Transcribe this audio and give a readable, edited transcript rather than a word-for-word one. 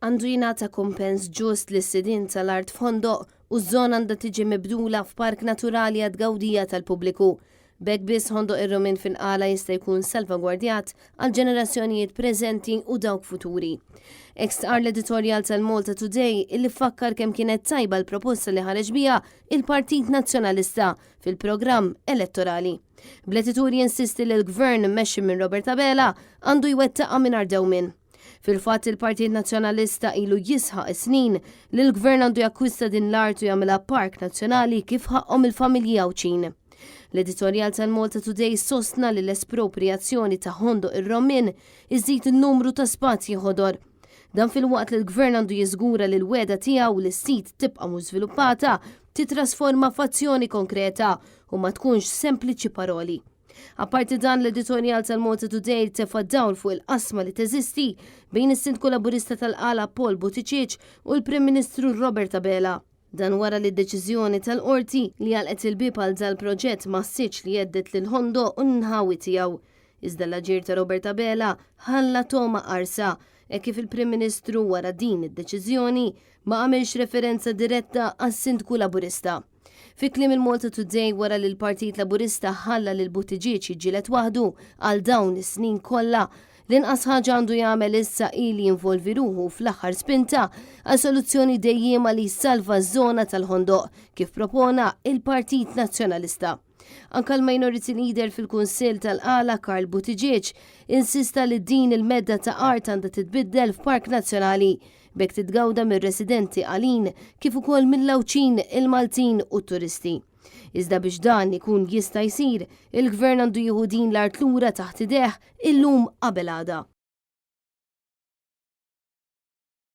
Għandu jingħata kumpens ġust lis-sidien tal-art f'Ħondoq u ż-żona għandha tiġi mibdula f'park naturali għad-gawdija tal-pubbliku. B'hekk biss Ħondoq ir-Rumin f'Inqala jista' jkun salvagwardjat għal ġenerazzjonijiet preżenti u dawk futuri. Ekstqar l-editorial tal-Malta Today illi fakkar kemm kienet tajba l-proposta li ħareġ biha il-Partit Nazzjonalista fil-programm elettorali. Bl-editur jinsisti li l-Gvern mmexxi minn Robert Abela għandu jwettaqa' mingħajr dewmien. Fil-fatt il-Partit Nazzjonalista ilu jisħaq snin li l-Gvern għandu jakkwista din l-art u jagħmilha park nazzjonali kif ħaqhom il-familji Għawċin. L-editorial tal-Malta Today sostna li l-espropriazzjoni ta' Ħondoq ir-Romin iżid in-numru ta' spazji ħodor. Dan fil-waqt li l-Gvern għandu jiżgura li l-weda tiegħu li s-sit tibqa' mhux żviluppata titrasforma f'azzjoni konkreta u ma tkunx sempliċi paroli. Apparti dan l-editorial tal-Malta Today tefa' dawl fuq il-qasma li teżisti bejn is-Sindku Laburista tal-Qala Paul Buttigieg u l-Prim Ministru Robert Abela. Dan wara li d-deċiżjoni tal-qorti li għalqet il-bib għal dal-proġett ma ssitx li jeddet lil Ħondoq u n-nħawi tiegħu. Iżda l-aġir ta' Robert Abela ħalla toma qarsa kif il-Prim Ministru wara din id-deċiżjoni ma għamilx referenza diretta għas-Sindku Laburista. Fi kliem il-Malta Today wara li l-Partit Laburista ħalla lil Buttigieg jiġġieled waħdu għal dawn is-snin kollha, l-inqas ħaġa għandu jagħmel issa ili jinvolvi ruħu fl-aħħar spinta għal soluzzjoni dejjema li jsalva ż-żona tal-Ħondoq kif propona il-Partit Nazzjonalista. Anke l-Minority Leader fil-Kunsill tal-Qala Karl Buttigieg insista li din il-medda ta' art għandha titbiddel f'Park Nazzjonali b'hekk titgawda mir-residenti Għalin kif ukoll mill-Għawċin, il-Maltin u t-turisti. Iżda biex dan ikun jista' jsir, il-Gvern għandu jieħu din l-art lura taħt idejh illum qabel għada.